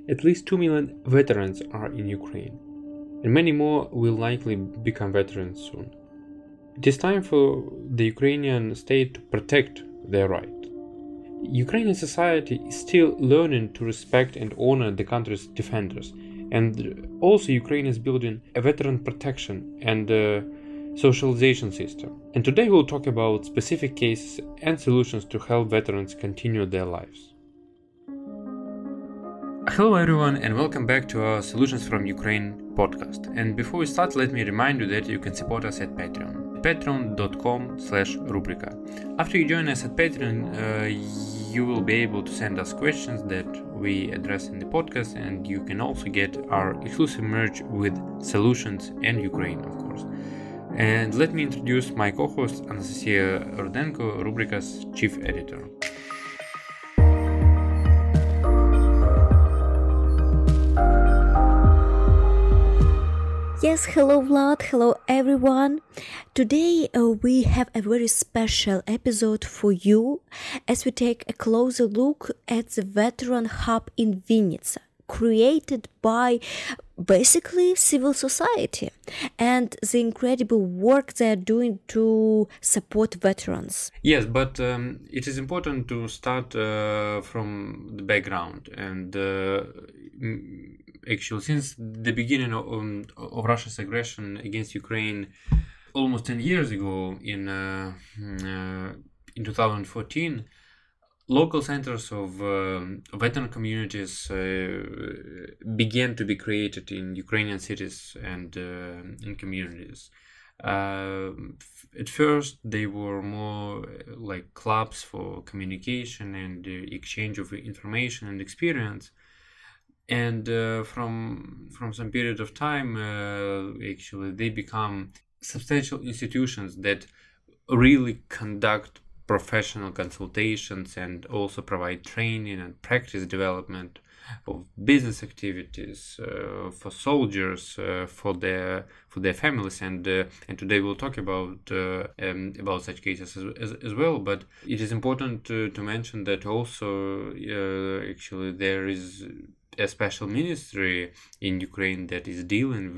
At least 2 million veterans are in Ukraine, and many more will likely become veterans soon. It is time for the Ukrainian state to protect their right. Ukrainian society is still learning to respect and honor the country's defenders, and also Ukraine is building a veteran protection and socialization system. And today we'll talk about specific cases and solutions to help veterans continue their lives. Hello everyone and welcome back to our Solutions from Ukraine podcast. And before we start, let me remind you that you can support us at Patreon. patreon.com/Rubryka. After you join us at Patreon, you will be able to send us questions that we address in the podcast, and you can also get our exclusive merch with Solutions and Ukraine, of course. And let me introduce my co-host Anastasia Rudenko, Rubryka's chief editor. Yes, hello Vlad, hello everyone. Today we have a very special episode for you as we take a closer look at the Veteran Hub in Vinnytsia, created by basically civil society and the incredible work they are doing to support veterans. Yes, but it is important to start from the background and actually, since the beginning of Russia's aggression against Ukraine almost 10 years ago in 2014, local centers of veteran communities began to be created in Ukrainian cities and in communities. At first, they were more like clubs for communication and exchange of information and experience. And from some period of time, actually, they become substantial institutions that really conduct professional consultations and also provide training and practice development of business activities for soldiers, for their families, and today we'll talk about such cases as well. But it is important to mention that also actually there is a special ministry in Ukraine that is dealing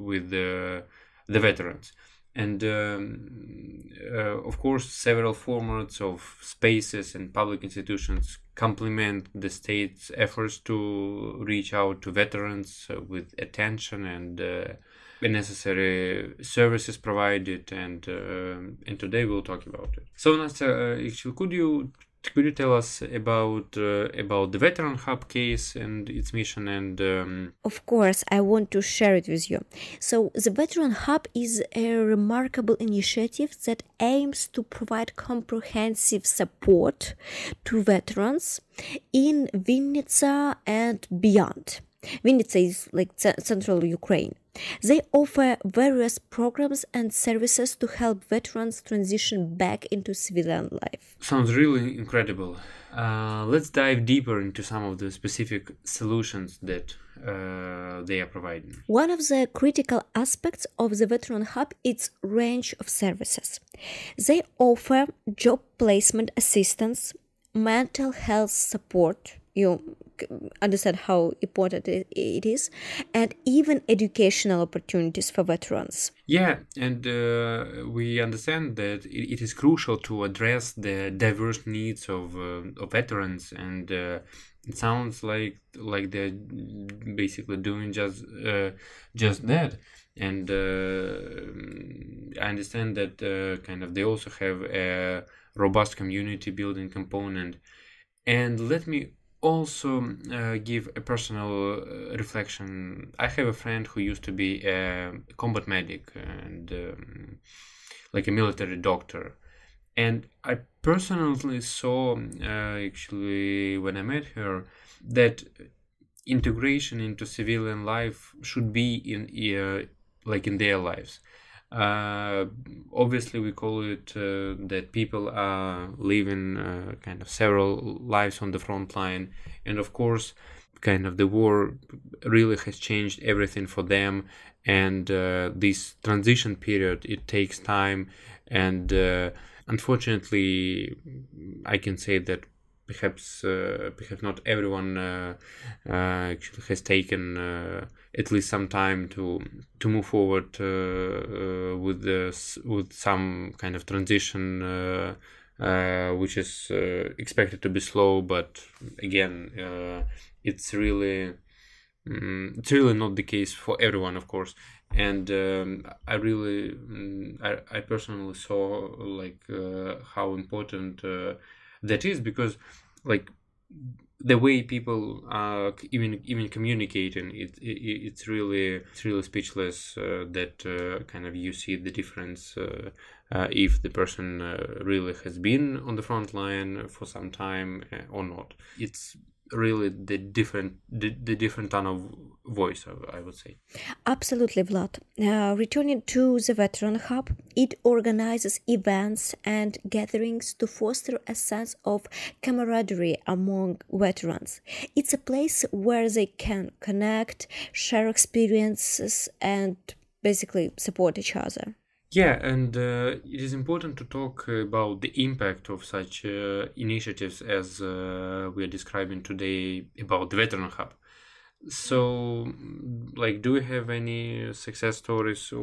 with the veterans. And of course, several formats of spaces and public institutions complement the state's efforts to reach out to veterans with attention and necessary services provided. And today we'll talk about it. So, Nastya, actually, could you tell us about the Veteran Hub case and its mission? And Of course, I want to share it with you. So the Veteran Hub is a remarkable initiative that aims to provide comprehensive support to veterans in Vinnytsia and beyond. Vinnytsia is like central Ukraine. They offer various programs and services to help veterans transition back into civilian life. Sounds really incredible. Let's dive deeper into some of the specific solutions that they are providing. One of the critical aspects of the Veteran Hub is its range of services. They offer job placement assistance, mental health support, you understand how important it is, and even educational opportunities for veterans. Yeah, and we understand that it is crucial to address the diverse needs of veterans, and it sounds like they're basically doing just that. And I understand that kind of they also have a robust community building component. And let me also give a personal reflection. I have a friend who used to be a combat medic and like a military doctor, and I personally saw actually when I met her that integration into civilian life should be in their lives. Obviously we call it that people are living kind of several lives on the front line, and of course kind of the war really has changed everything for them, and this transition period, it takes time, and unfortunately I can say that perhaps not everyone actually has taken at least some time to move forward with some kind of transition, which is expected to be slow. But again, it's really not the case for everyone, of course. And I really, I personally saw like how important that is, because like the way people are even communicating, it's really speechless, that kind of you see the difference if the person really has been on the front line for some time or not. It's really the different tone of voice, I would say. Absolutely, Vlad. Returning to the Veteran Hub, it organizes events and gatherings to foster a sense of camaraderie among veterans. It's a place where they can connect, share experiences, and basically support each other. Yeah, and it is important to talk about the impact of such initiatives as we are describing today about the Veteran Hub. So, like, do we have any success stories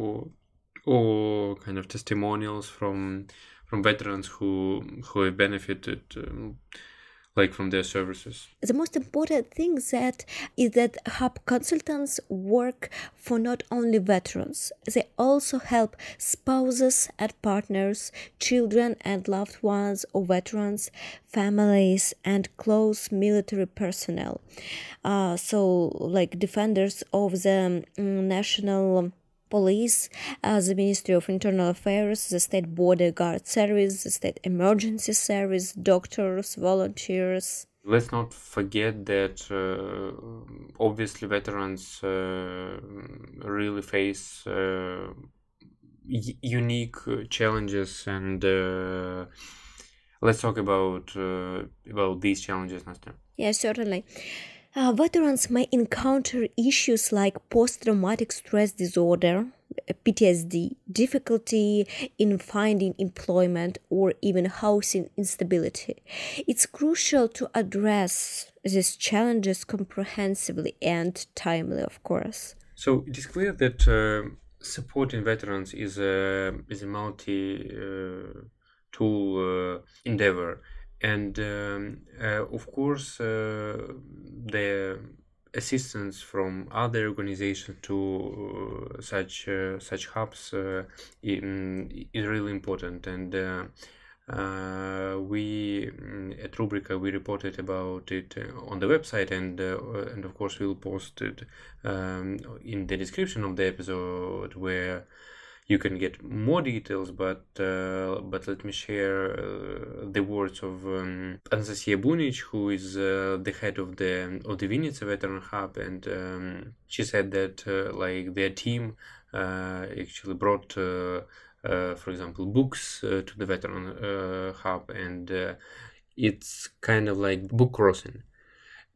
or kind of testimonials from veterans who have benefited like from their services? The most important thing is that hub consultants work for not only veterans, they also help spouses and partners, children and loved ones of veterans, families, and close military personnel. So, like defenders of the national police, the Ministry of Internal Affairs, the State Border Guard Service, the State Emergency Service, doctors, volunteers. Let's not forget that obviously veterans really face unique challenges, and let's talk about these challenges, Nastya. Yes, certainly. Veterans may encounter issues like post-traumatic stress disorder, PTSD, difficulty in finding employment, or even housing instability. It's crucial to address these challenges comprehensively and timely, of course. So it is clear that supporting veterans is a multi-tool endeavor. And of course, the assistance from other organizations to such hubs is really important. And we at Rubryka, we reported about it on the website, and of course we'll post it in the description of the episode, where you can get more details, but let me share the words of Anastasia Bunic, who is the head of the Vinnytsia Veteran Hub, and she said that like their team actually brought, for example, books to the Veteran Hub, and it's kind of like book crossing.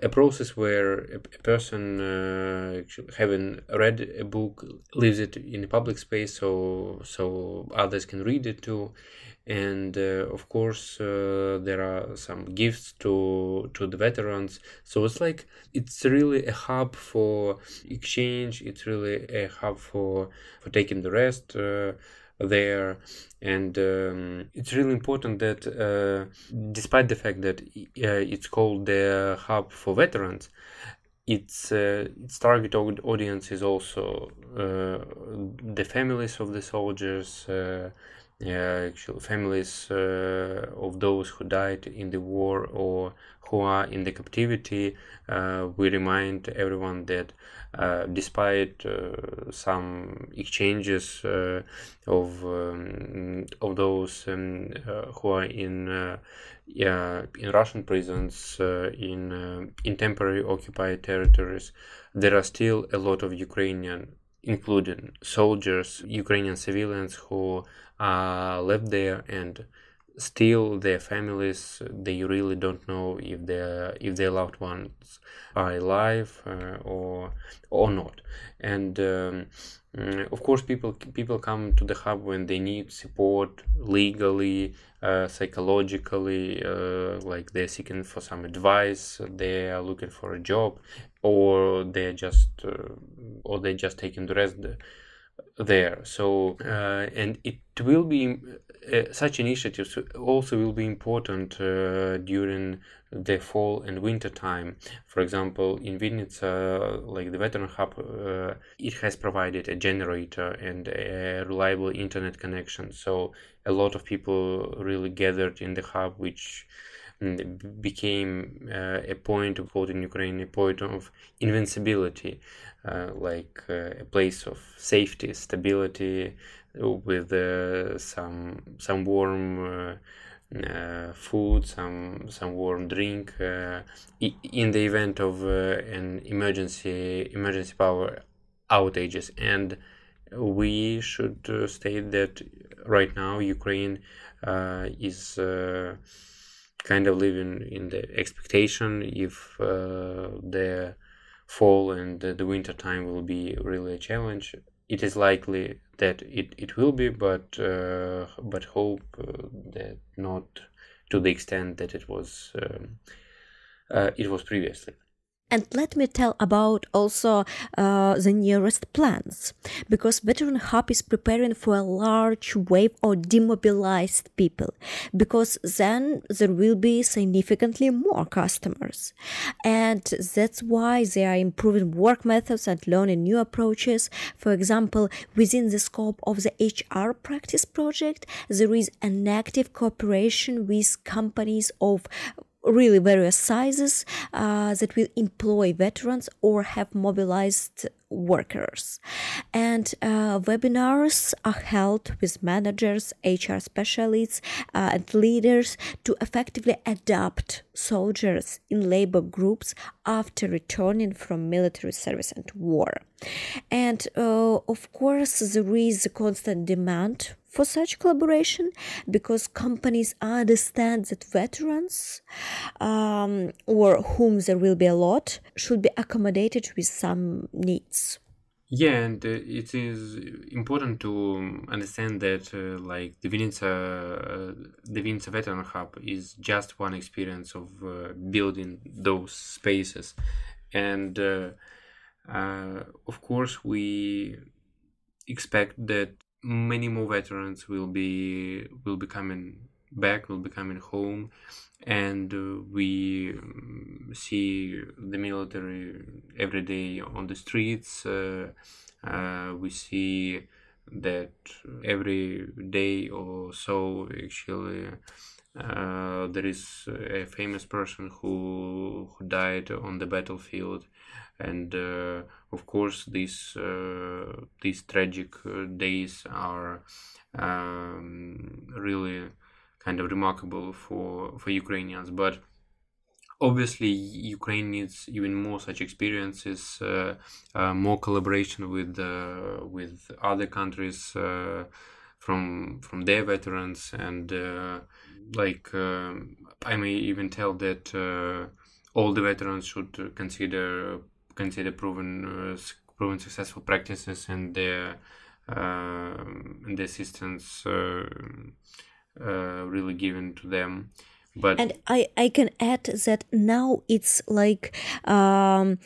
A process where a person having read a book leaves it in a public space so others can read it too. And of course there are some gifts to the veterans, so it's really a hub for exchange. It's really a hub for taking the rest there. And it's really important that despite the fact that it's called the hub for veterans, its target audience is also the families of the soldiers, actually families of those who died in the war or who are in the captivity. We remind everyone that despite some exchanges of those who are in Russian prisons, in temporary occupied territories, there are still a lot of Ukrainian, including soldiers, Ukrainian civilians who are left there, and still their families, they really don't know if their loved ones are alive or not. And of course, people come to the hub when they need support legally, psychologically, like they're seeking for some advice, they are looking for a job, or they're just taking the rest there. So and it will be such initiatives also will be important during the fall and winter time. For example, in Vinnytsia, like the veteran hub, it has provided a generator and a reliable internet connection. So a lot of people really gathered in the hub, which became a point of, quote in Ukraine, a point of invincibility, like a place of safety, stability, with some warm food, some warm drink in the event of an emergency power outages. And we should state that right now Ukraine is kind of living in the expectation if the fall and the winter time will be really a challenge. It is likely that it will be, but hope that not to the extent that it was previously. And let me tell about also the nearest plans, because Veteran Hub is preparing for a large wave of demobilized people, because then there will be significantly more customers. And that's why they are improving work methods and learning new approaches. For example, within the scope of the HR practice project, there is an active cooperation with companies of really various sizes that will employ veterans or have mobilized workers. And webinars are held with managers, HR specialists, and leaders to effectively adapt soldiers in labor groups after returning from military service and war. And of course, there is a constant demand for such collaboration, because companies understand that veterans, or whom there will be a lot, should be accommodated with some needs. Yeah, and it is important to understand that like the Vinnytsia Veteran Hub is just one experience of building those spaces. And of course, we expect that many more veterans will be coming back, will be coming home, and we see the military every day on the streets. We see that every day or so, actually, there is a famous person who died on the battlefield. And of course, these tragic days are really kind of remarkable for Ukrainians. But obviously, Ukraine needs even more such experiences, more collaboration with other countries from their veterans, and I may even tell that all the veterans should consider proven successful practices and their assistance really given to them. But and I can add that now it's like the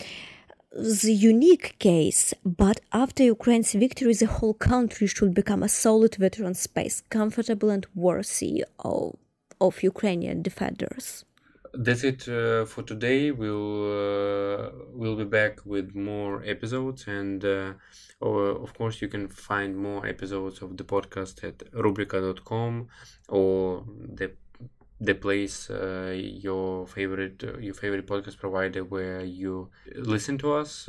unique case, but after Ukraine's victory, the whole country should become a solid veteran space, comfortable and worthy of Ukrainian defenders. That's it for today. We'll be back with more episodes, and of course you can find more episodes of the podcast at rubryka.com, or the place your favorite podcast provider where you listen to us.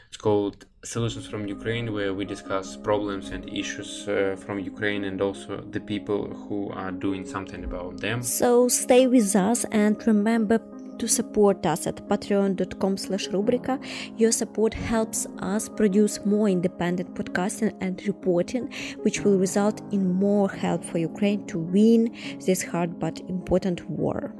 It's called Solutions from Ukraine, where we discuss problems and issues from Ukraine, and also the people who are doing something about them. So stay with us, and remember, to support us at patreon.com/Rubryka. Your support helps us produce more independent podcasting and reporting, which will result in more help for Ukraine to win this hard but important war.